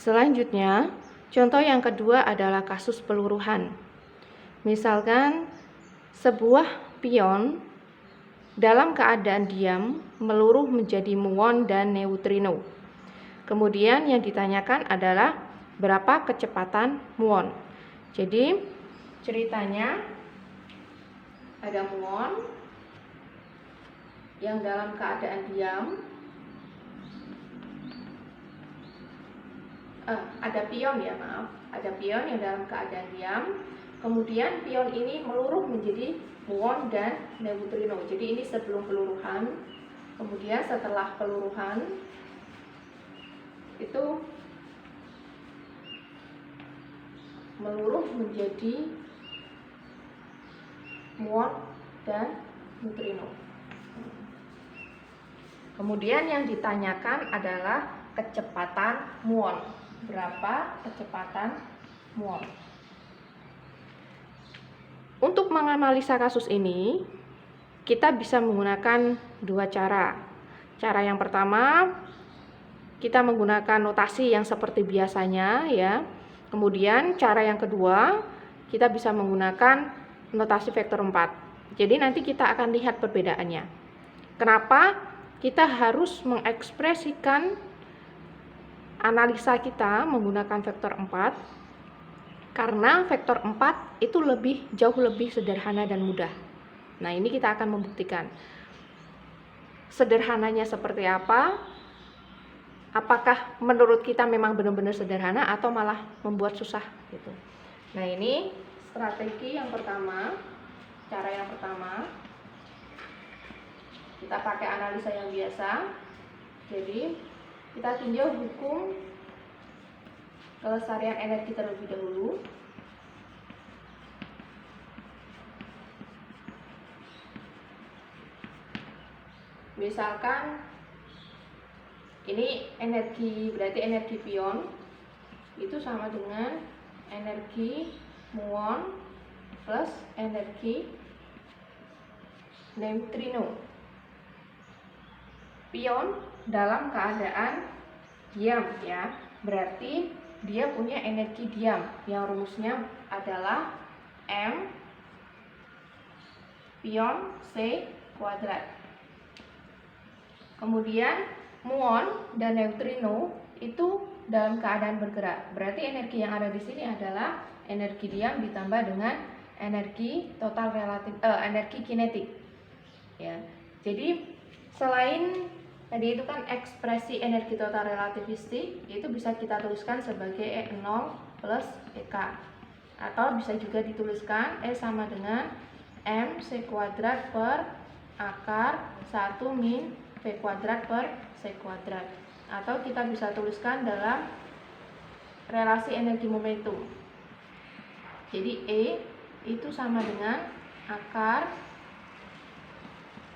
Selanjutnya, contoh yang kedua adalah kasus peluruhan. Misalkan sebuah pion dalam keadaan diam meluruh menjadi muon dan neutrino. Kemudian yang ditanyakan adalah berapa kecepatan muon. Jadi ceritanya ada muon yang dalam keadaan diam, ada pion yang dalam keadaan diam. Kemudian pion ini meluruh menjadi muon dan neutrino. Jadi ini sebelum peluruhan. Kemudian setelah peluruhan itu meluruh menjadi muon dan neutrino. Kemudian yang ditanyakan adalah kecepatan muon. Berapa kecepatan muon? Untuk menganalisa kasus ini, kita bisa menggunakan dua cara. Cara yang pertama, kita menggunakan notasi yang seperti biasanya ya. Kemudian cara yang kedua, kita bisa menggunakan notasi vektor 4. Jadi nanti kita akan lihat perbedaannya. Kenapa kita harus mengekspresikan analisa kita menggunakan vektor 4? Karena vektor 4 itu jauh lebih sederhana dan mudah. Nah, ini kita akan membuktikan. Sederhananya seperti apa? Apakah menurut kita memang benar-benar sederhana atau malah membuat susah gitu. Nah, ini strategi yang pertama, cara yang pertama. Kita pakai analisa yang biasa. Jadi, kita tinjau hukum kelestarian energi terlebih dahulu. Misalkan ini energi, berarti energi pion itu sama dengan energi muon plus energi neutrino. Pion dalam keadaan diam ya, berarti dia punya energi diam yang rumusnya adalah M pion C kuadrat. Kemudian muon dan neutrino itu dalam keadaan bergerak. Berarti energi yang ada di sini adalah energi diam ditambah dengan energi total relatif, energi kinetik. Ya. Jadi selain tadi itu kan ekspresi energi total relativistik, itu bisa kita tuliskan sebagai E0 plus EK. Atau bisa juga dituliskan E sama dengan M C kuadrat per akar 1 min V kuadrat per C kuadrat. Atau kita bisa tuliskan dalam relasi energi momentum. Jadi E itu sama dengan akar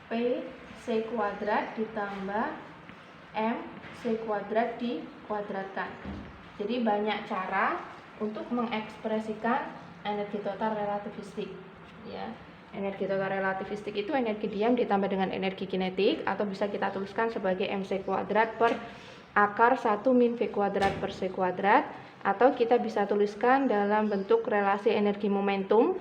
P C kuadrat ditambah M C kuadrat dikuadratkan. Jadi banyak cara untuk mengekspresikan energi total relativistik ya. Energi total relativistik itu energi diam ditambah dengan energi kinetik, atau bisa kita tuliskan sebagai MC kuadrat per akar 1 min V kuadrat per C kuadrat, atau kita bisa tuliskan dalam bentuk relasi energi momentum.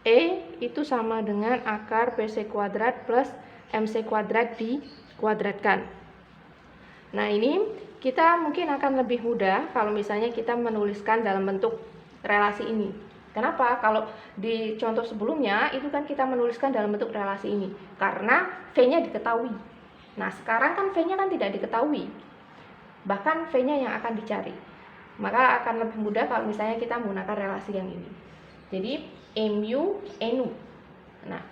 E itu sama dengan akar PC kuadrat plus MC kuadrat dikuadratkan. Nah, ini kita mungkin akan lebih mudah kalau misalnya kita menuliskan dalam bentuk relasi ini. Kenapa? Kalau di contoh sebelumnya itu kan kita menuliskan dalam bentuk relasi ini karena V-nya diketahui. Nah, sekarang kan V-nya kan tidak diketahui. Bahkan V-nya yang akan dicari. Maka akan lebih mudah kalau misalnya kita menggunakan relasi yang ini. Jadi mu nu. Nah,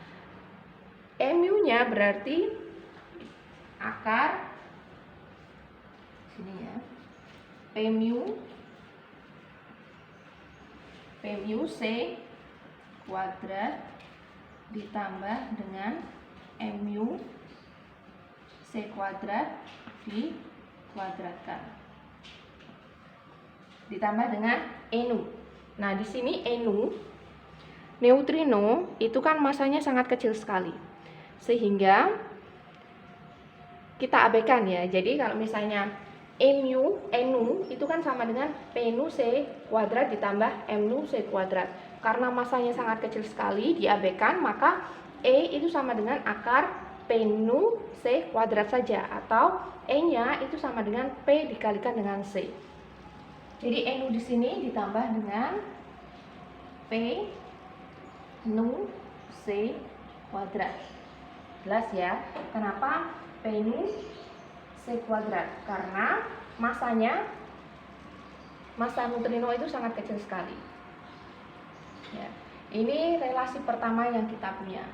mu-nya berarti akar sini ya. Mu C kuadrat ditambah dengan mu C kuadrat dikuadratkan ditambah dengan nu. Nah, di sini nu neutrino itu kan masanya sangat kecil sekali, sehingga kita abaikan ya. Jadi kalau misalnya nu itu itu kan sama dengan P nu C kuadrat ditambah M nu C kuadrat. Karena masanya sangat kecil sekali, diabaikan, maka E itu sama dengan akar P nu C kuadrat saja, atau E-nya itu sama dengan P dikalikan dengan C. Jadi E nu di sini ditambah dengan P nu C kuadrat. Jelas ya, kenapa P nu C kuadrat? Karena massa neutrino itu sangat kecil sekali. Ya, ini relasi pertama yang kita punya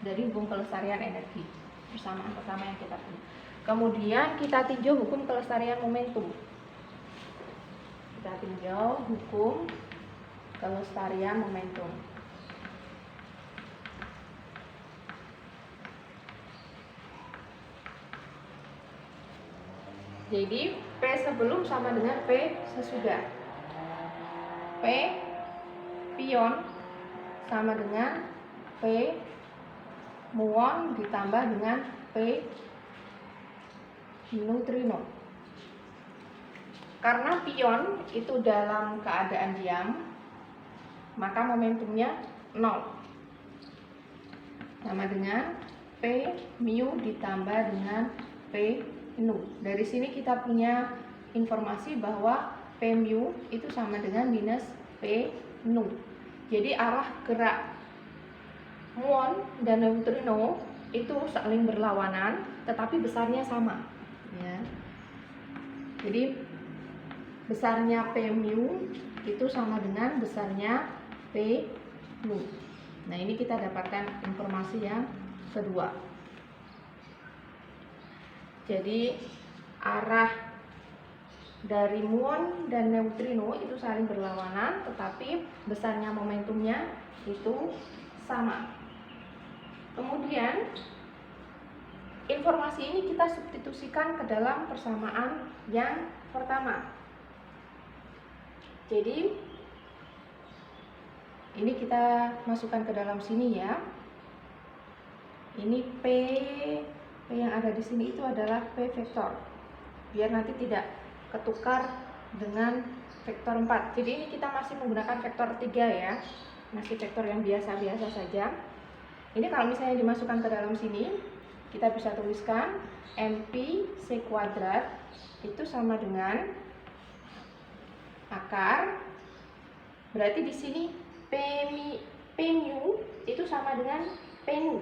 dari hukum kelestarian energi, persamaan pertama yang kita punya. Kemudian kita tinjau hukum kelestarian momentum. Kita tinjau hukum kelestarian momentum. Jadi P sebelum sama dengan P sesudah. P pion sama dengan P muon ditambah dengan P neutrino. Karena pion itu dalam keadaan diam, maka momentumnya 0. Sama dengan P mu ditambah dengan P nu. Dari sini kita punya informasi bahwa P mu itu sama dengan minus P nu. Jadi arah gerak muon dan neutrino itu saling berlawanan, tetapi besarnya sama. Ya. Jadi besarnya P mu itu sama dengan besarnya P nu. Nah, ini kita dapatkan informasi yang kedua. Jadi arah dari muon dan neutrino itu saling berlawanan, tetapi besarnya momentumnya itu sama. Kemudian informasi ini kita substitusikan ke dalam persamaan yang pertama. Jadi ini kita masukkan ke dalam sini ya. Ini P yang ada di sini itu adalah P vektor. Biar nanti tidak ketukar dengan vektor 4. Jadi ini kita masih menggunakan vektor 3 ya. Masih vektor yang biasa-biasa saja. Ini kalau misalnya dimasukkan ke dalam sini, kita bisa tuliskan MP C kuadrat itu sama dengan akar, berarti di sini P mu itu sama dengan P nu.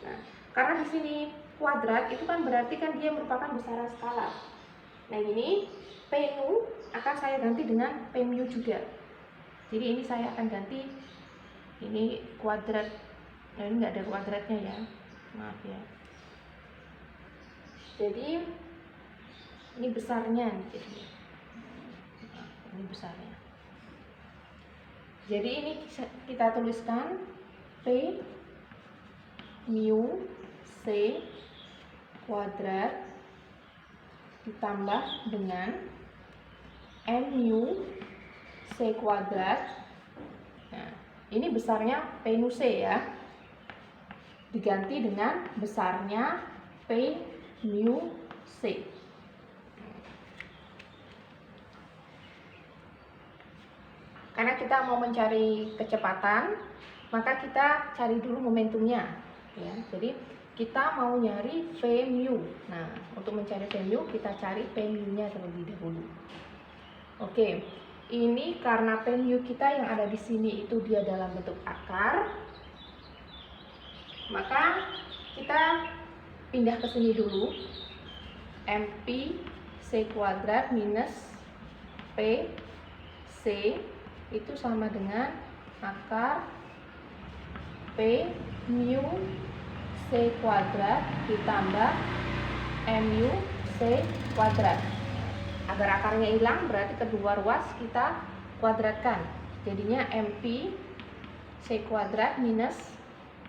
Nah, karena di sini kuadrat itu kan berarti kan dia merupakan besaran skalar. Nah, ini P nu akan saya ganti dengan P mu juga. Jadi ini saya akan ganti ini kuadrat. Nah, ini nggak ada kuadratnya ya, maaf ya. Jadi ini besarnya, ini besarnya. Jadi ini kita tuliskan P mu C kuadrat ditambah dengan M mu C kuadrat. Nah, ini besarnya P nu C ya, diganti dengan besarnya P mu C. Karena kita mau mencari kecepatan, maka kita cari dulu momentumnya ya. Jadi kita mau nyari V mu. Nah, untuk mencari V mu kita cari P mu-nya terlebih dahulu. Oke. Ini karena P mu kita yang ada di sini itu dia dalam bentuk akar, maka kita pindah ke sini dulu. MP C kuadrat minus P C itu sama dengan akar P mu C kuadrat ditambah mu C kuadrat. Agar akarnya hilang, berarti kedua ruas kita kuadratkan. Jadinya MP C kuadrat minus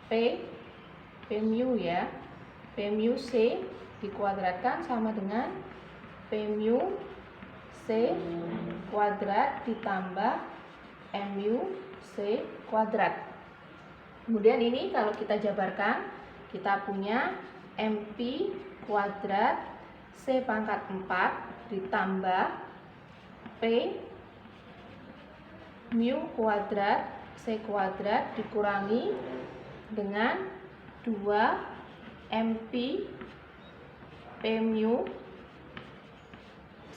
P mu ya. P mu C dikuadratkan sama dengan P mu C kuadrat ditambah mu C kuadrat. Kemudian ini kalau kita jabarkan, kita punya MP kuadrat C pangkat 4 ditambah P mu kuadrat C kuadrat dikurangi dengan 2 MP P mu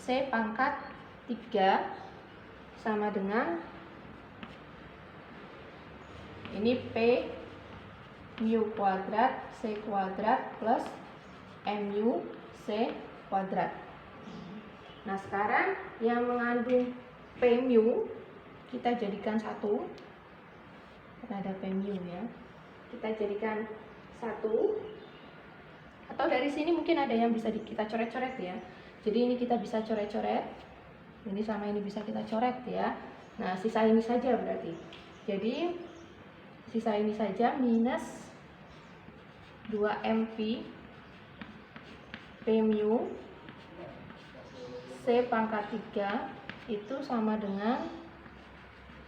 C pangkat 3 sama dengan ini P mu kuadrat C kuadrat plus mu C kuadrat. Nah, sekarang yang mengandung P mu kita jadikan 1. Ada P mu ya. Kita jadikan 1. Atau dari sini mungkin ada yang bisa kita coret-coret ya. Jadi ini kita bisa coret-coret. Ini sama ini bisa kita coret ya. Nah, sisa ini saja berarti. Jadi sisa ini saja minus 2 MP P mu C pangkat 3 itu sama dengan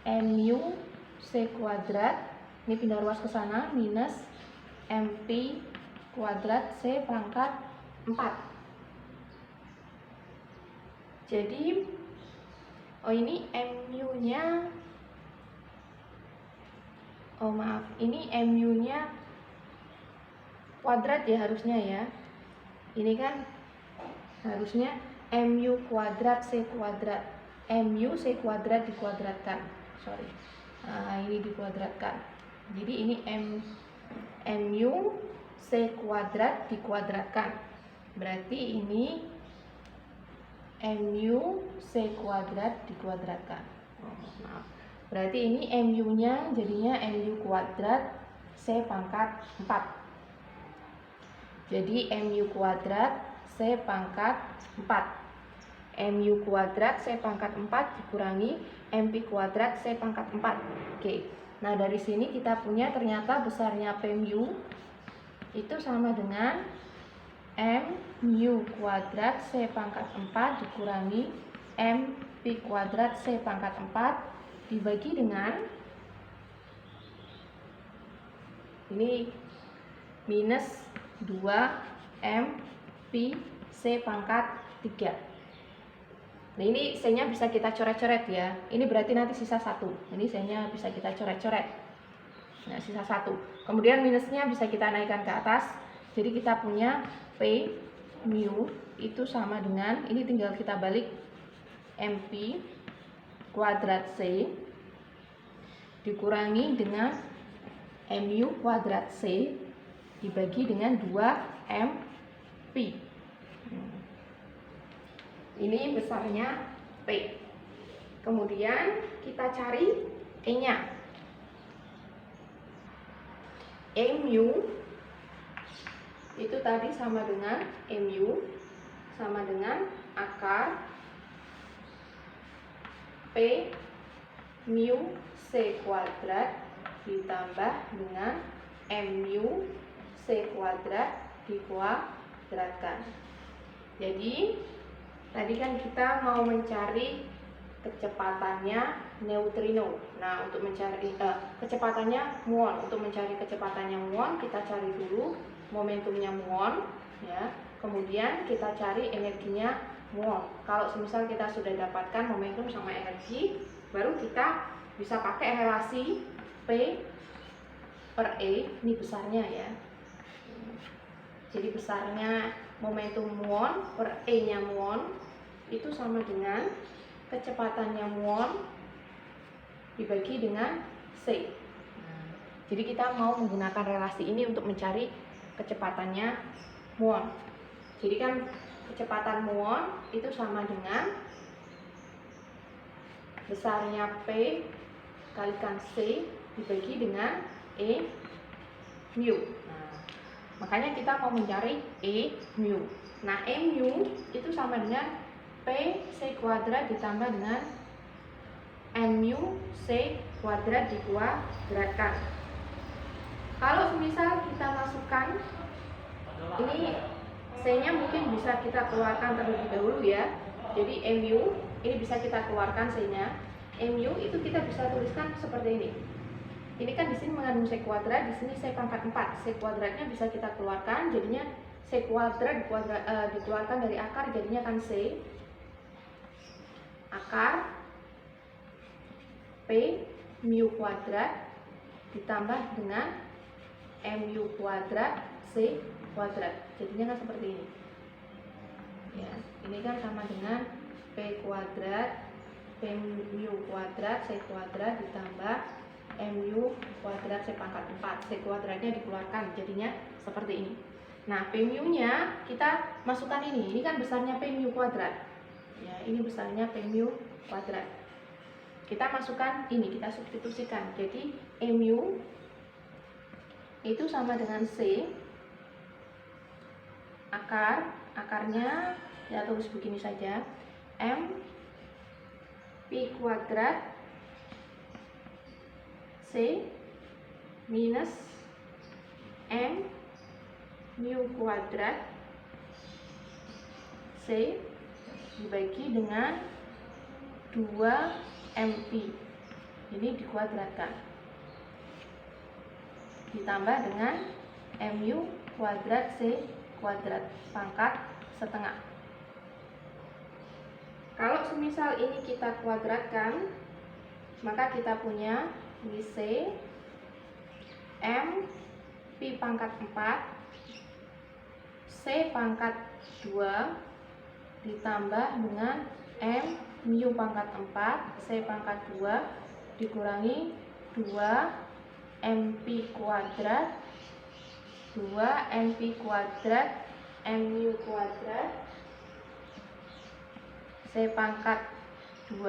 mu C kuadrat, ini pindah ruas ke sana, minus MP kuadrat C pangkat 4. Jadi ini mu nya ini mu nya kuadrat ya harusnya ya. Ini kan harusnya mu kuadrat C kuadrat, mu C kuadrat dikuadratkan. Ini dikuadratkan. Jadi ini mu C kuadrat dikuadratkan. Berarti ini mu C kuadrat dikuadratkan. Maaf. Berarti ini mu nya jadinya mu kuadrat C pangkat 4. Jadi mu kuadrat C pangkat 4. mu kuadrat C pangkat 4 dikurangi MP kuadrat C pangkat 4. Oke. Nah, dari sini kita punya ternyata besarnya P mu itu sama dengan mu kuadrat C pangkat 4 dikurangi MP kuadrat C pangkat 4 dibagi dengan ini minus 2 MP C pangkat 3. Nah, ini C-nya bisa kita coret-coret ya. Ini berarti nanti sisa 1. Ini C-nya bisa kita coret-coret. Nah, sisa 1. Kemudian minusnya bisa kita naikkan ke atas. Jadi kita punya P mu itu sama dengan, ini tinggal kita balik, MP kuadrat C dikurangi dengan mu kuadrat C dibagi dengan 2 MP. Ini besarnya P. Kemudian kita cari E-nya. Mu itu tadi sama dengan mu sama dengan akar P mu C kuadrat ditambah dengan mu C kuadrat dikuadratkan. Jadi tadi kan kita mau mencari kecepatannya neutrino. Nah, untuk mencari kecepatannya muon. Untuk mencari kecepatannya muon, kita cari dulu momentumnya muon, ya. Kemudian kita cari energinya muon. Kalau semisal kita sudah dapatkan momentum sama energi, baru kita bisa pakai relasi P per E. Ini besarnya ya. Jadi besarnya momentum muon per E-nya muon itu sama dengan kecepatannya muon dibagi dengan C. Jadi kita mau menggunakan relasi ini untuk mencari kecepatannya muon. Jadi kan kecepatan muon itu sama dengan besarnya P kalikan C dibagi dengan E mu. Makanya kita mau mencari E mu. Nah, E mu itu sama dengan P C kuadrat ditambah dengan N mu C kuadrat dikuadratkan. Kalau misal kita masukkan ini C-nya mungkin bisa kita keluarkan terlebih dahulu ya. Jadi E mu ini bisa kita keluarkan C-nya. E mu itu kita bisa tuliskan seperti ini. Ini kan di sini mengandung C kuadrat, di sini C pangkat 4. C kuadratnya bisa kita keluarkan, jadinya C kuadrat dikeluarkan dari akar, jadinya kan C. akar P mu kuadrat ditambah dengan mu kuadrat C kuadrat. Jadinya kan seperti ini. Ya, ini kan sama dengan P kuadrat P mu kuadrat C kuadrat ditambah mu kuadrat C pangkat 4. C kuadratnya dikeluarkan, jadinya seperti ini. Nah, P mu nya kita masukkan ini. Ini kan besarnya P mu kuadrat. Ya, ini besarnya P mu kuadrat. Kita masukkan ini, kita substitusikan. Jadi mu itu sama dengan C akarnya ya tulis begini saja, m pi kuadrat C minus m mu kuadrat C dibagi dengan 2mp, ini dikuadratkan, ditambah dengan mu kuadrat C kuadrat pangkat setengah. Kalau semisal ini kita kuadratkan, maka kita punya ini C m pi pangkat 4 C pangkat 2 ditambah dengan m mu pangkat 4 C pangkat 2 dikurangi 2 mp kuadrat 2 mp kuadrat mu kuadrat C pangkat 2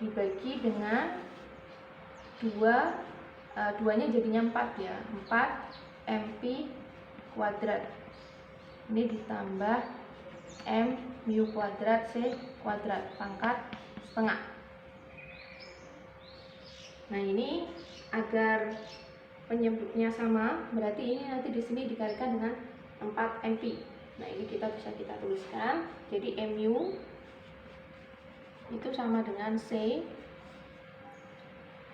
dibagi dengan 2 nya jadinya 4 ya, 4 mp kuadrat ini ditambah m mu kuadrat C kuadrat pangkat setengah. Nah, ini agar penyebutnya sama, berarti ini nanti di sini dikalikan dengan 4 mp. Nah, ini bisa kita tuliskan. Jadi mu itu sama dengan C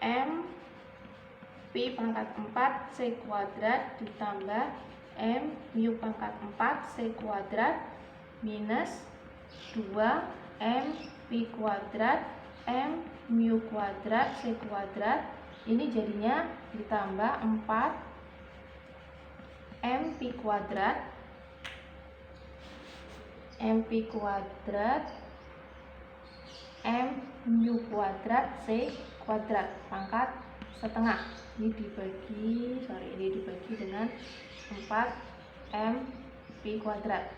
m pi pangkat 4 C kuadrat ditambah m mu pangkat 4 C kuadrat minus 2 m pi kuadrat m mu kuadrat C kuadrat, ini jadinya ditambah 4 m pi kuadrat m mu kuadrat C kuadrat pangkat setengah. Ini dibagi dengan 4 m pi kuadrat.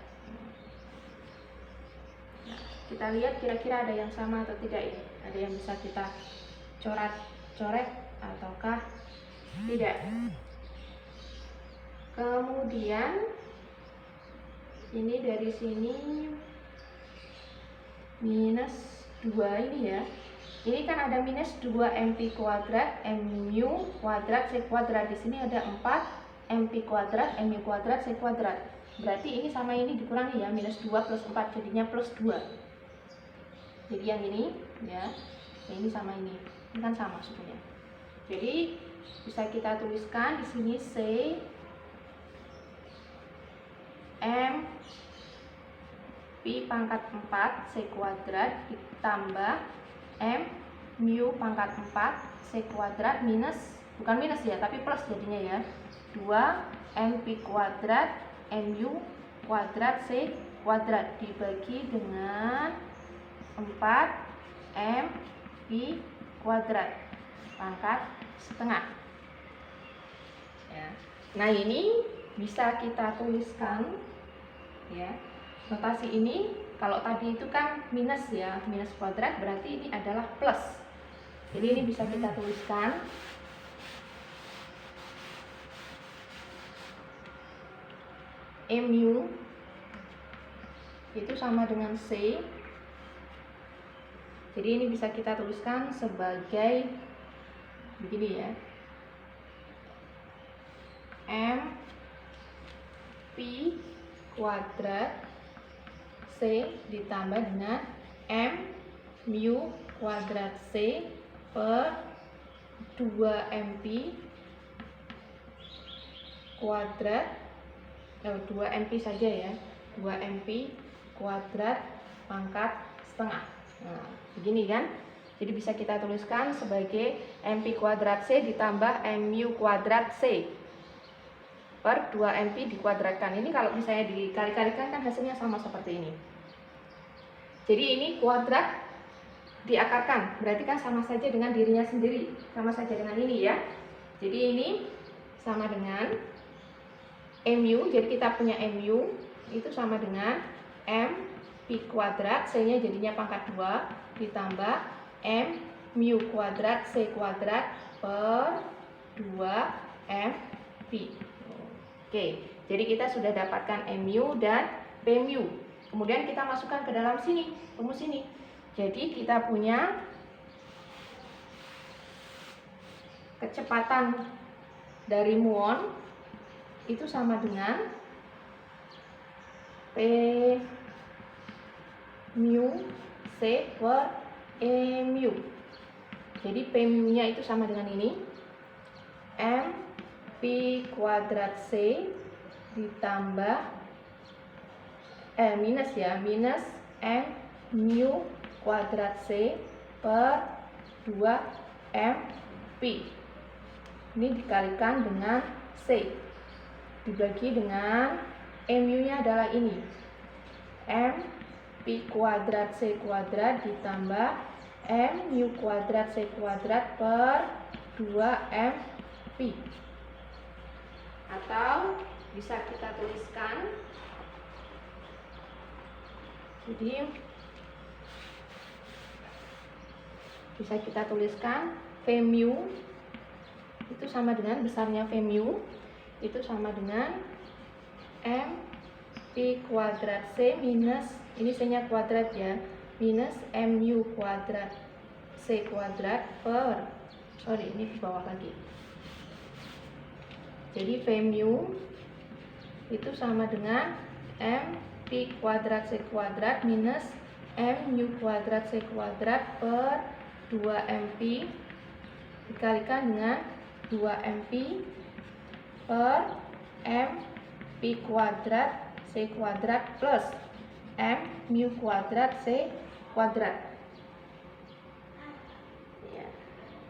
Nah, kita lihat kira-kira ada yang sama atau tidak ini. Ada yang bisa kita coret ataukah tidak. Kemudian ini dari sini minus 2 ini ya. Ini kan ada minus 2 mp kuadrat mu kuadrat C kuadrat. Di sini ada 4 mp kuadrat mu kuadrat C kuadrat. Berarti ini sama ini dikurangi ya, minus 2 plus 4 jadinya plus 2. Jadi yang ini ya, ini sama ini. Ini kan sama sukunya. Jadi bisa kita tuliskan di sini C m pi pangkat 4 C kuadrat ditambah m mu pangkat 4 C kuadrat minus, bukan minus ya, tapi plus jadinya ya, 2 mp kuadrat mu kuadrat C kuadrat dibagi dengan 4 m pi kuadrat pangkat setengah ya. Nah, ini bisa kita tuliskan ya, notasi ini. Kalau tadi itu kan minus ya, minus kuadrat, berarti ini adalah plus. Jadi ini bisa kita tuliskan mu itu sama dengan C. Jadi ini bisa kita tuliskan sebagai begini ya, m pi kuadrat C ditambah dengan m mu kuadrat C per 2 mp kuadrat 2 mp saja ya, 2 mp kuadrat pangkat setengah. Nah, begini kan. Jadi bisa kita tuliskan sebagai MP kuadrat C ditambah MU kuadrat C per 2MP dikuadratkan. Ini kalau misalnya dikali-kalikan kan hasilnya sama seperti ini. Jadi ini kuadrat diakarkan, berarti kan sama saja dengan dirinya sendiri, sama saja dengan ini ya. Jadi ini sama dengan MU, jadi kita punya MU itu sama dengan M Pi kuadrat, C-nya jadinya pangkat 2 ditambah M mu kuadrat C kuadrat per 2M Pi. Oke, jadi kita sudah dapatkan MU dan PMU. Kemudian kita masukkan ke dalam sini, rumus ini. Jadi kita punya kecepatan dari muon itu sama dengan P mu C per E mu. Jadi P mu nya itu sama dengan ini, M Pi kuadrat C ditambah minus M mu kuadrat C per 2M Pi. Ini dikalikan dengan C dibagi dengan MU nya adalah ini, M Pi kuadrat C kuadrat ditambah M mu kuadrat C kuadrat per 2M Pi. Atau bisa kita tuliskan, jadi bisa kita tuliskan V mu itu sama dengan besarnya V mu itu sama dengan M Pi kuadrat C minus, ini C-nya kuadrat ya, minus M mu kuadrat C kuadrat per, ini di bawah lagi. Jadi V mu itu sama dengan M Pi kuadrat C kuadrat minus M mu kuadrat C kuadrat per 2M Pi dikalikan dengan 2M Pi per M Pi kuadrat C kuadrat plus M mu kuadrat C kuadrat ya.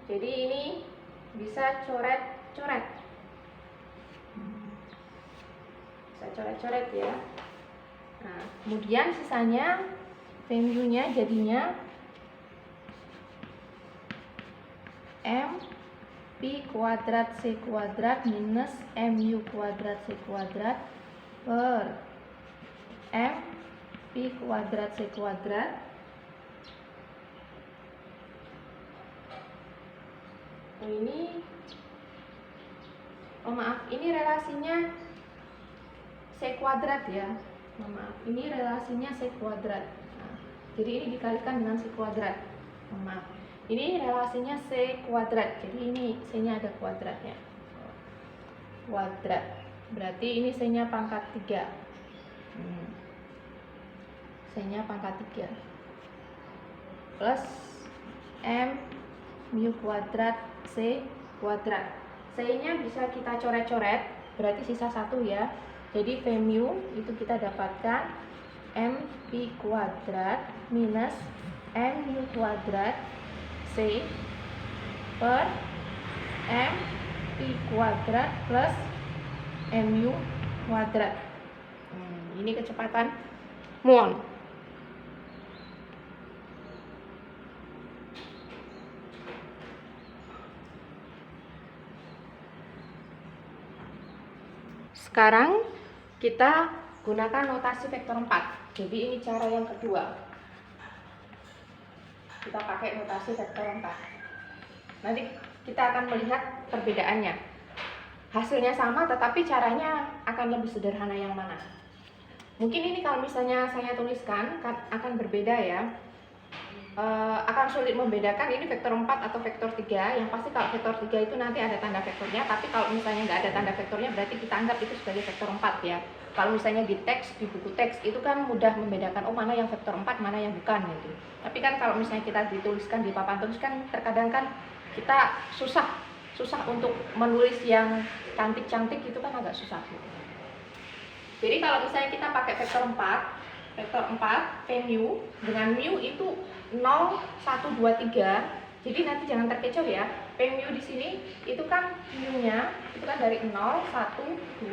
Jadi ini bisa coret-coret, bisa coret-coret ya. Nah, kemudian sisanya V mu nya jadinya M Pi kuadrat C kuadrat minus M mu kuadrat C kuadrat per M Pi kuadrat C kuadrat ini ini relasinya C kuadrat ya, ini relasinya C kuadrat. Nah, jadi ini dikalikan dengan C kuadrat, ini relasinya C kuadrat, jadi ini C-nya ada kuadratnya, kuadrat, berarti ini C-nya pangkat 3, C-nya pangkat 3 plus M mu kuadrat C kuadrat. C-nya bisa kita coret-coret, berarti sisa 1 ya. Jadi V mu itu kita dapatkan M Pi kuadrat minus M mu kuadrat C per M Pi kuadrat plus MU kuadrat. Ini kecepatan muon. Sekarang kita gunakan notasi vektor 4. Jadi ini cara yang kedua. Kita pakai notasi vektor 4. Nanti kita akan melihat perbedaannya. Hasilnya sama tetapi caranya akan lebih sederhana yang mana. Mungkin ini kalau misalnya saya tuliskan akan berbeda ya. Akan sulit membedakan ini vektor 4 atau vektor 3. Yang pasti kalau vektor 3 itu nanti ada tanda vektornya, tapi kalau misalnya nggak ada tanda vektornya berarti kita anggap itu sebagai vektor 4 ya. Kalau misalnya di teks, di buku teks itu kan mudah membedakan mana yang vektor 4, mana yang bukan gitu. Tapi kan kalau misalnya kita dituliskan di papan tulis kan terkadang kan kita susah untuk menulis yang cantik-cantik itu kan agak susah gitu. Jadi kalau misalnya kita pakai vektor 4, vektor 4 P mu dengan mu itu 0, 1, 2, 3. Jadi nanti jangan terkecoh ya. P mu di sini itu kan mu-nya itu kan dari 0, 1, 2,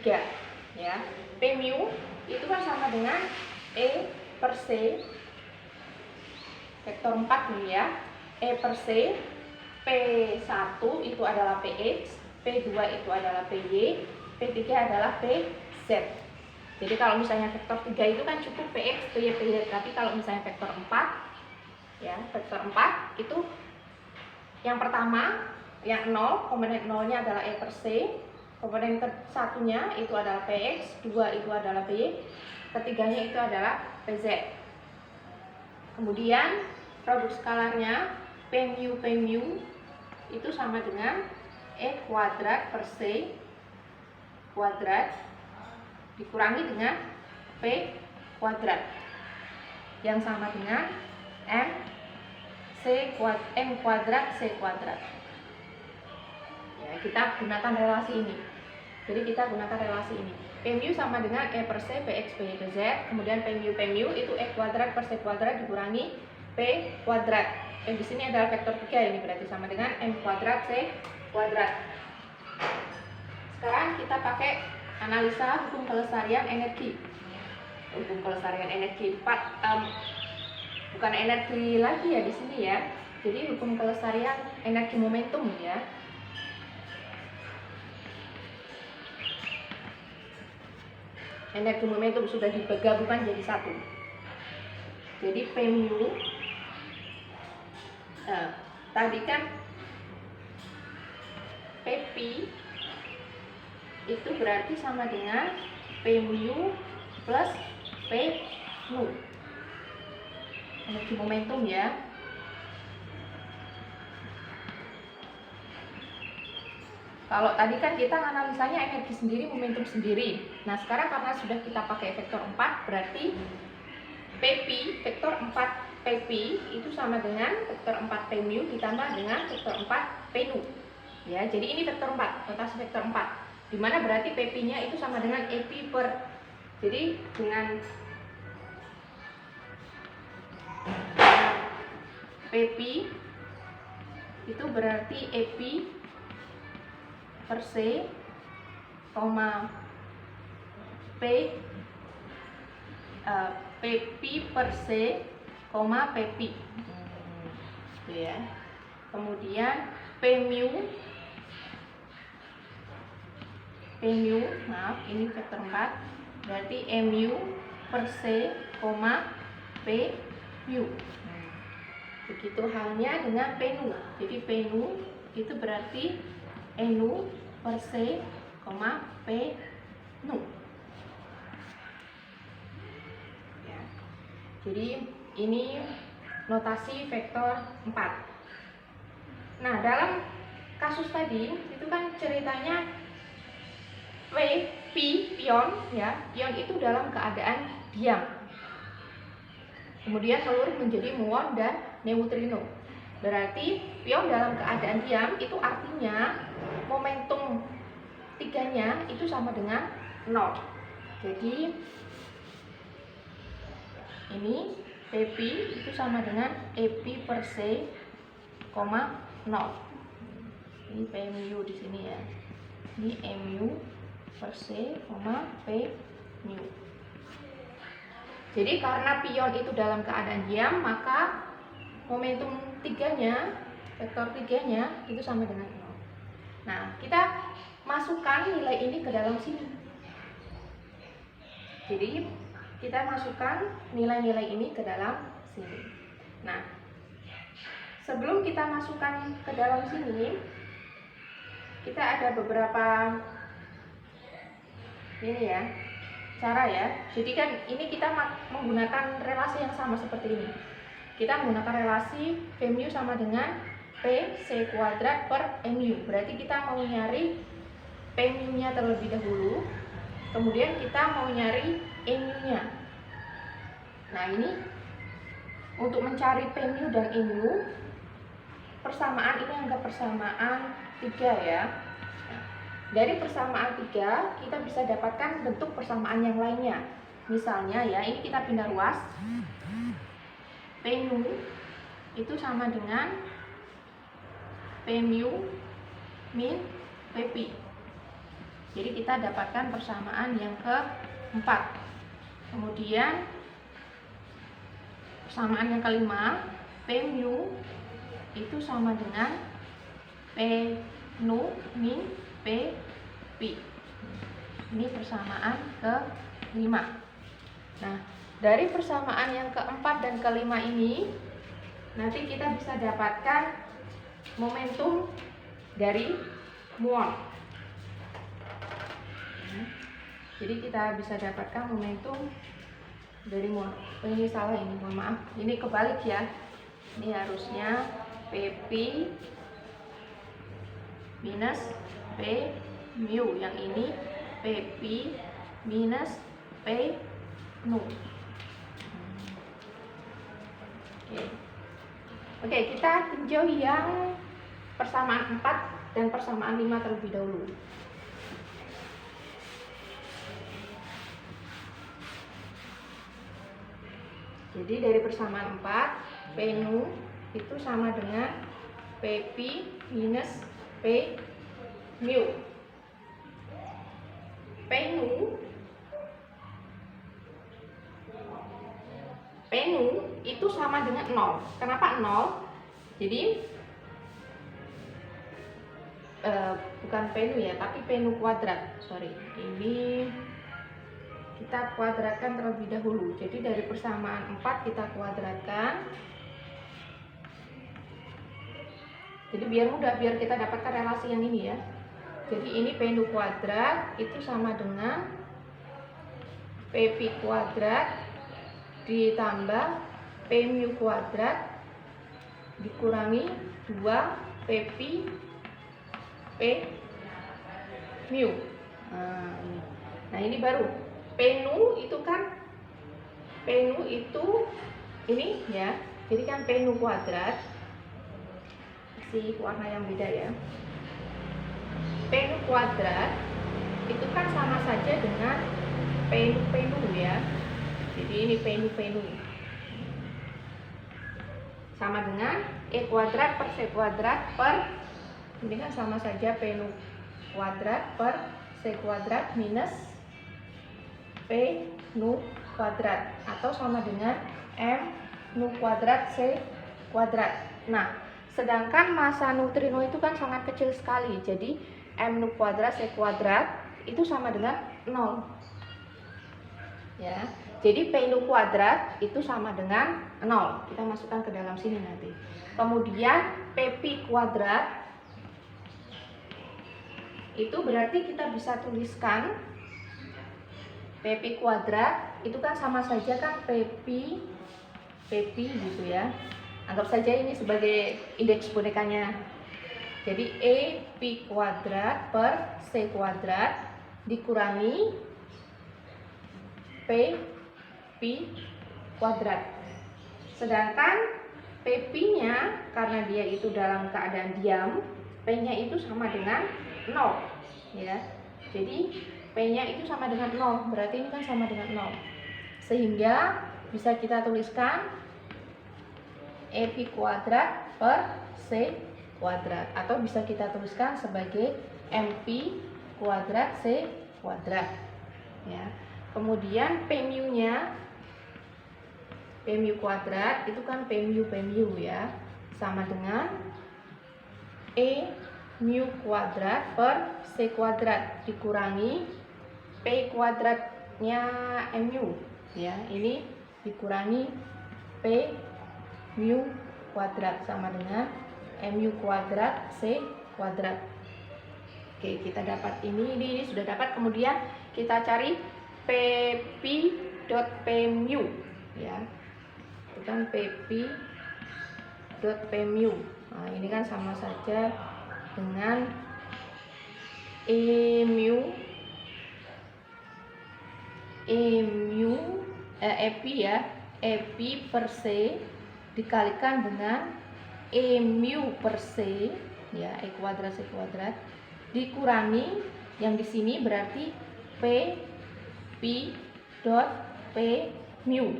3 ya. P mu itu kan sama dengan E per C vektor 4 mu ya. E per C, P1 itu adalah PX, P2 itu adalah PY, P3 adalah PZ. Jadi kalau misalnya vektor 3 itu kan cukup PX, PY, PZ. Tapi kalau misalnya vektor 4 ya, vektor 4 itu yang pertama, yang 0, komponen 0-nya adalah E per C, komponen satunya itu adalah PX, 2 itu adalah PY, ketiganya itu adalah PZ. Kemudian produk skalarnya P mu itu sama dengan E kuadrat per C kuadrat dikurangi dengan P kuadrat yang sama dengan M kuadrat C kuadrat. Ya, kita gunakan relasi ini. Jadi kita gunakan relasi ini. P mu sama dengan E per C PX PY PZ. Kemudian P mu itu E kuadrat per C kuadrat dikurangi P kuadrat. Yang di sini adalah vektor 3, ini berarti sama dengan M kuadrat C kuadrat. Sekarang kita pakai analisa hukum kelestarian energi. Hukum kelestarian energi 4 bukan energi lagi ya di sini ya. Jadi hukum kelestarian energi momentum ya. Energi momentum sudah digabungkan jadi satu. Jadi P mu tadi kan Pp itu berarti sama dengan P mu plus P nu. Energi momentum ya. Kalau tadi kan kita analisanya energi sendiri, momentum sendiri. Nah, sekarang karena sudah kita pakai vektor 4, berarti Pp, vektor 4 Pp itu sama dengan vektor 4 P mu ditambah dengan vektor 4 P nu. Ya, jadi ini vektor 4, notasi vektor 4. Di mana berarti Pp-nya itu sama dengan EP per. Jadi dengan Pp itu berarti EP per C, P Pp per C, Pp. Gitu ya. Kemudian P mu, maaf, ini vektor 4, berarti mu per C, P mu. Begitu halnya dengan P nu. Jadi P nu itu berarti nu per C, P nu. Ya. Jadi ini notasi vektor 4. Nah, dalam kasus tadi itu kan ceritanya pion ya, pion itu dalam keadaan diam. Kemudian meluruh menjadi muon dan neutrino. Berarti pion dalam keadaan diam itu artinya momentum 3-nya itu sama dengan 0. Jadi ini Pp itu sama dengan EP per C, 0. Ini P mu di sini ya. Ini mu per C, P mu. Jadi karena pion itu dalam keadaan diam, maka momentum 3-nya, vektor 3-nya itu sama dengan 0. Nah, kita masukkan nilai ini ke dalam sini. Jadi kita masukkan nilai-nilai ini ke dalam sini. Nah, sebelum kita masukkan ke dalam sini, kita ada beberapa ini ya, cara ya. Jadi kan ini kita menggunakan relasi yang sama seperti ini. Kita menggunakan relasi P mu sama dengan P C kuadrat per mu. Berarti kita mau nyari P mu-nya terlebih dahulu, kemudian kita mau nyari mu-nya. Nah, ini untuk mencari P mu dan mu, persamaan ini anggap persamaan 3 ya. Dari persamaan 3 kita bisa dapatkan bentuk persamaan yang lainnya. Misalnya ya, ini kita pindah ruas. P nu itu sama dengan P mu min Pp. Jadi kita dapatkan persamaan yang keempat. Kemudian persamaan yang kelima, P mu itu sama dengan P nu min P pi. Ini persamaan kelima. Nah, dari persamaan yang keempat dan kelima ini, nanti kita bisa dapatkan momentum dari muon. Jadi kita bisa dapatkan momentum dari muon. Ini salah, ini mohon maaf. Ini kebalik ya. Ini harusnya Pp minus P mu. Yang ini Pp minus P nu. Oke, kita tinjau yang persamaan 4 dan persamaan 5 terlebih dahulu. Jadi dari persamaan 4, P nu itu sama dengan Pp minus P mu. P nu itu sama dengan 0. Kenapa 0? Jadi bukan P nu ya, tapi P nu kuadrat. Sorry, ini kita kuadratkan terlebih dahulu. Jadi dari persamaan 4 kita kuadratkan. Jadi biar mudah, biar kita dapatkan relasi yang ini ya. Jadi ini P nu kuadrat itu sama dengan Pp kuadrat ditambah P mu kuadrat dikurangi 2 Pp P mu. Nah, ini baru P nu itu kan, P nu itu ini ya. Jadi kan P nu kuadrat, kasih warna yang beda ya. P nu kuadrat itu kan sama saja dengan P nu ya. Jadi ini P nu sama dengan E kuadrat per C kuadrat per, ini kan sama saja P nu kuadrat per C kuadrat minus P nu kuadrat, atau sama dengan M nu kuadrat C kuadrat. Nah, sedangkan massa neutrino itu kan sangat kecil sekali. Jadi M nu kuadrat C kuadrat itu sama dengan 0. Ya. Jadi P nu kuadrat itu sama dengan 0. Kita masukkan ke dalam sini nanti. Kemudian Pp kuadrat itu berarti kita bisa tuliskan Pp kuadrat itu kan sama saja kan Pp gitu ya. Anggap saja ini sebagai indeks bonekanya. Jadi E pi kuadrat per C kuadrat dikurangi P pi kuadrat. Sedangkan Pp-nya karena dia itu dalam keadaan diam, P-nya itu sama dengan 0 ya. Jadi P-nya itu sama dengan 0, berarti ini kan sama dengan 0. Sehingga bisa kita tuliskan E pi kuadrat per C kuadrat, atau bisa kita tuliskan sebagai MP kuadrat C kuadrat ya. Kemudian P mu-nya, P mu kuadrat itu kan P mu ya, sama dengan E mu kuadrat per C kuadrat dikurangi P kuadratnya mu ya, ini dikurangi P mu kuadrat sama dengan mu kuadrat C kuadrat. Oke, kita dapat ini sudah dapat. Kemudian kita cari Pp dot P mu ya. Itu kan Pp dot P mu. Nah, ini kan sama saja dengan Ep ya, Ep per C dikalikan dengan E mu per C ya, E kuadrat C kuadrat dikurangi yang di sini berarti P pi dot P mu.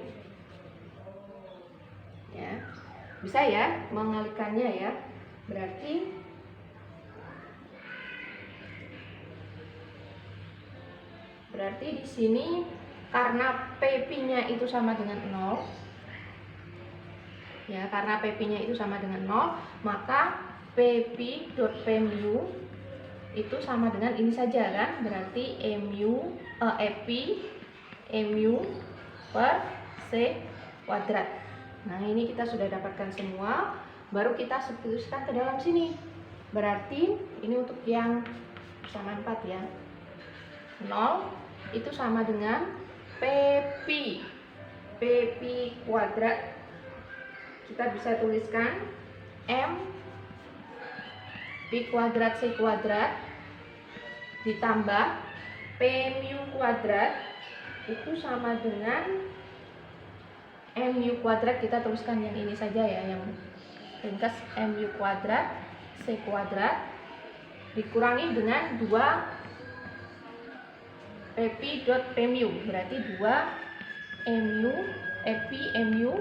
Ya. Bisa ya mengalihkannya ya. Berarti di sini karena PP-nya itu sama dengan 0. Ya, karena PP-nya itu sama dengan 0, maka PP.Pmu itu sama dengan ini saja kan? Berarti EP mu per C kuadrat. Nah, ini kita sudah dapatkan semua, baru kita substitusikan ke dalam sini. Berarti ini untuk yang persamaan 4 ya. 0 itu sama dengan PP kuadrat. Kita bisa tuliskan M P kuadrat C kuadrat ditambah P mu kuadrat itu sama dengan M mu kuadrat. Kita tuliskan yang ini saja ya, yang ringkas, M mu kuadrat C kuadrat dikurangi dengan 2 PP.Pmu, berarti 2 mu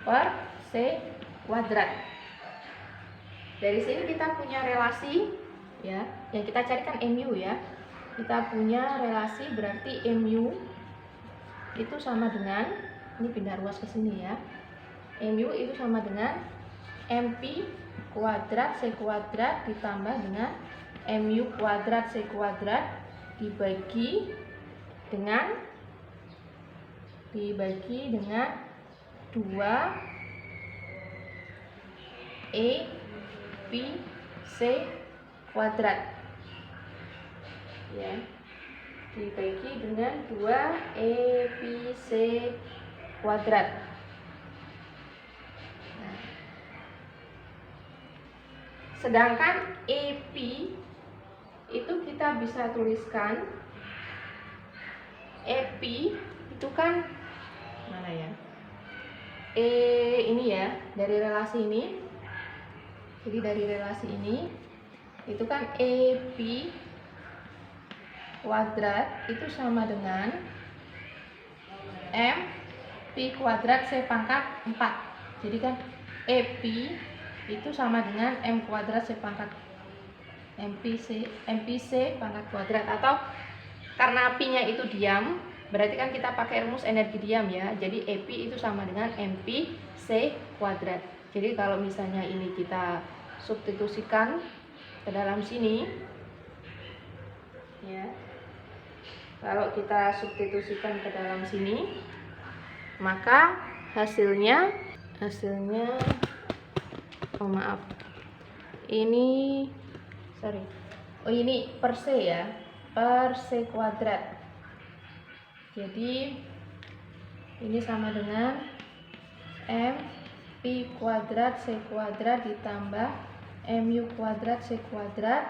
per C kuadrat. Dari sini kita punya relasi ya, yang kita carikan mu ya. Kita punya relasi berarti mu itu sama dengan, ini pindah ruas ke sini ya. Mu itu sama dengan MP kuadrat C kuadrat ditambah dengan mu kuadrat C kuadrat dibagi dengan 2 EPC kuadrat ya, dibagi dengan 2 EPC kuadrat. Nah, sedangkan EP itu kita bisa tuliskan, EP itu kan mana ya, ini ya, dari relasi ini. Jadi dari relasi ini itu kan EP kuadrat itu sama dengan M P kuadrat C pangkat 4. Jadi kan EP itu sama dengan M kuadrat C pangkat MPC pangkat kuadrat, atau karena P-nya itu diam, berarti kan kita pakai rumus energi diam ya. Jadi EP itu sama dengan MPC kuadrat. Jadi kalau misalnya ini kita substitusikan ke dalam sini ya. Kalau kita substitusikan ke dalam sini, maka hasilnya oh maaf. Ini per C ya, per C kuadrat. Jadi ini sama dengan M P kuadrat C kuadrat ditambah mu kuadrat C kuadrat.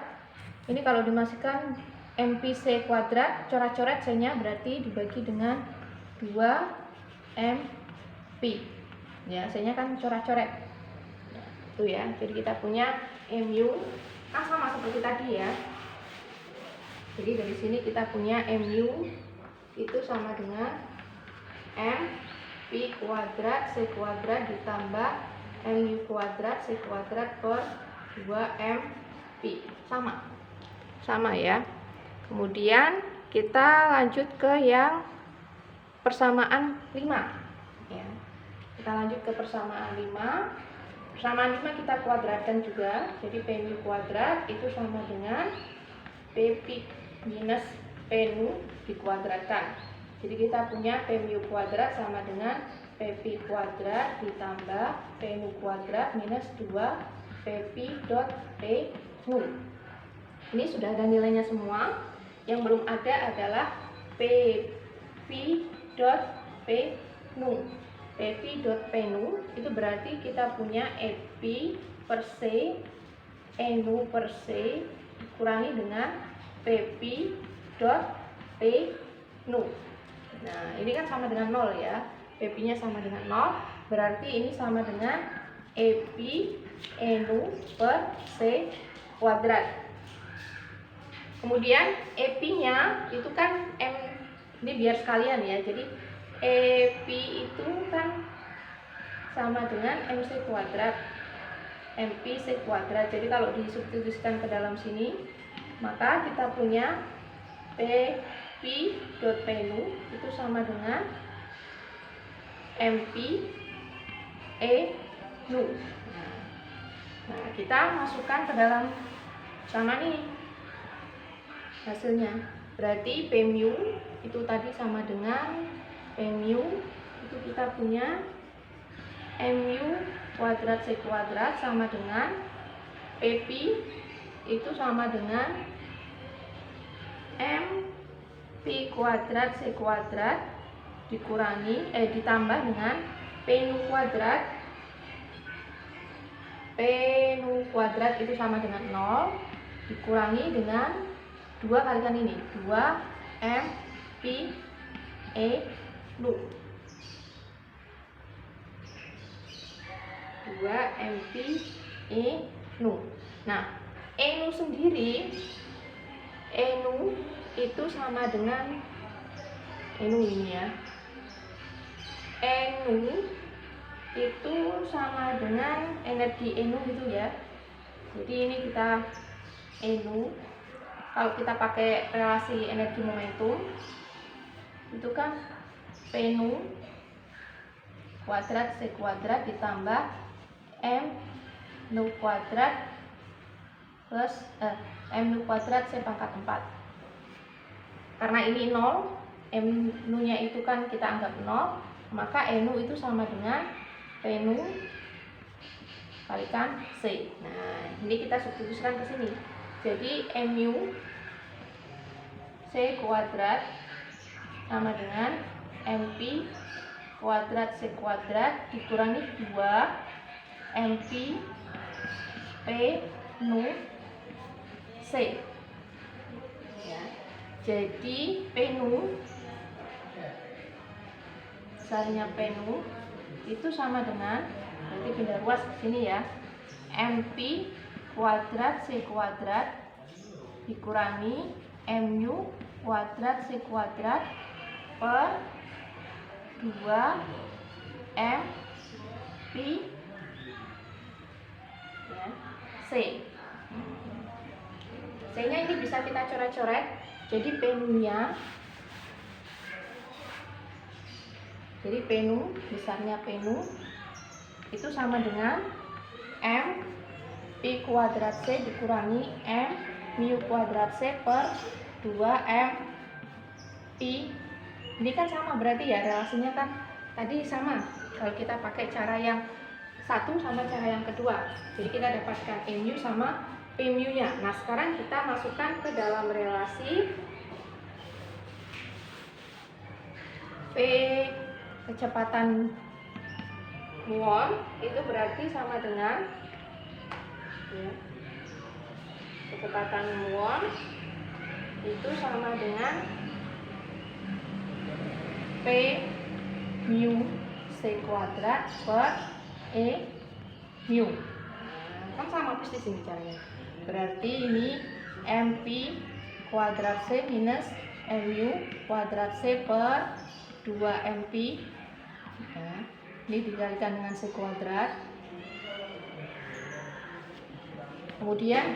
Ini kalau dimasukkan MPC kuadrat, coret-coret C-nya berarti dibagi dengan 2 MP. Ya, C-nya kan coret-coret. Nah, itu ya. Jadi kita punya mu kan sama seperti tadi ya. Jadi dari sini kita punya mu itu sama dengan M P kuadrat C kuadrat ditambah mu kuadrat C kuadrat per 2 MP. Sama ya. Kemudian kita lanjut ke yang persamaan 5 ya. Kita lanjut ke persamaan 5. Persamaan 5 kita kuadratkan juga. Jadi P mu kuadrat itu sama dengan PP minus P nu dikuadratkan. Jadi kita punya P mu kuadrat sama dengan PP kuadrat ditambah P nu kuadrat minus 2 PP dot P nu. Ini sudah ada nilainya semua. Yang belum ada adalah PP dot P nu. PP dot P nu itu berarti kita punya EP per C nu per C dikurangi dengan PP dot P nu. Nah, ini kan sama dengan 0 ya. PP-nya sama dengan 0, berarti ini sama dengan EP nu per C kuadrat. Kemudian EP-nya itu kan Ini biar sekalian ya. Jadi EP itu kan sama dengan MC kuadrat MP C kuadrat. Jadi kalau disubstitusikan ke dalam sini, maka kita punya P dot PNU itu sama dengan MP E Nu. Nah, kita masukkan ke dalam sama nih hasilnya. Berarti P mu itu tadi sama dengan P mu itu kita punya mu kuadrat C kuadrat sama dengan PP itu sama dengan MP kuadrat C kuadrat ditambah dengan P nu kuadrat itu sama dengan 0 dikurangi dengan 2 kalikan ini 2 MP E Nu 2 MP E Nu. Nah, E Nu sendiri itu sama dengan ini ya. Nu itu sama dengan energi Nu gitu ya. Jadi ini kita Nu kalau kita pakai relasi energi momentum itu kan Nu kuadrat C kuadrat ditambah Nu kuadrat plus Nu kuadrat C pangkat 4. Karena ini 0, Nu nya itu kan kita anggap 0, maka Nu itu sama dengan Nu kalikan C. Nah, ini kita substitusikan ke sini. Jadi mu C kuadrat sama dengan MP kuadrat C kuadrat dikurangi 2 MP P Nu C ya. Jadi P Nu besarnya P Nu itu sama dengan, berarti pindah ruas ke sini ya, MP kuadrat C kuadrat dikurangi mu kuadrat C kuadrat per 2 MP ya, C. C nya ini bisa kita coret-coret. Jadi P Nu besarnya P Nu itu sama dengan M P kuadrat C dikurangi M mu kuadrat C per 2 M P. Ini kan sama berarti ya, relasinya kan tadi sama kalau kita pakai cara yang satu sama cara yang kedua. Jadi kita dapatkan mu sama P mu nya. Nah, sekarang kita masukkan ke dalam relasi P kecepatan muon itu berarti sama dengan ya, kecepatan muon itu sama dengan P mu C kuadrat per E mu. Kan sama persis ini caranya. Berarti ini MP kuadrat C minus mu kuadrat C per 2 MP ya. Ini dikalikan dengan C kuadrat, kemudian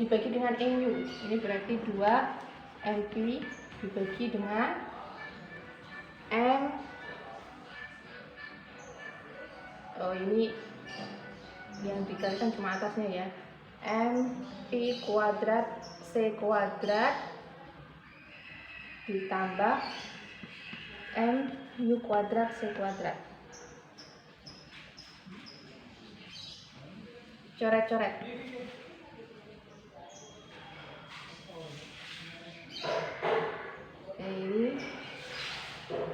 dibagi dengan mu. Ini berarti 2 MP dibagi dengan ini yang dikalikan cuma atasnya ya, MP kuadrat C kuadrat ditambah mu kuadrat C kuadrat. Coret-coret.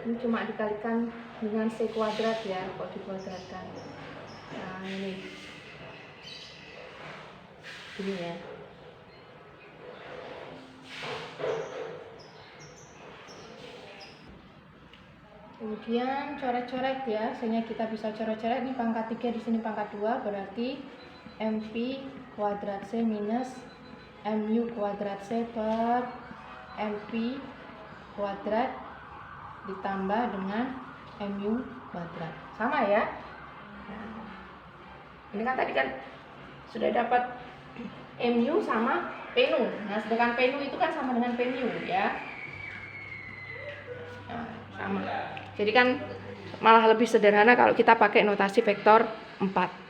Ini cuma dikalikan dengan C kuadrat ya, kok dikuadratkan. Nah, ini ya. Kemudian coret-coret ya, sehingga kita bisa coret-coret. Ini pangkat 3 di sini pangkat 2, berarti MP kuadrat C minus mu kuadrat C per MP kuadrat ditambah dengan mu kuadrat. Sama ya. Nah, ini kan tadi kan sudah dapat mu sama pnu. Nah, sedangkan pnu itu kan sama dengan mu ya. Nah, sama. Jadi kan malah lebih sederhana kalau kita pakai notasi vektor 4.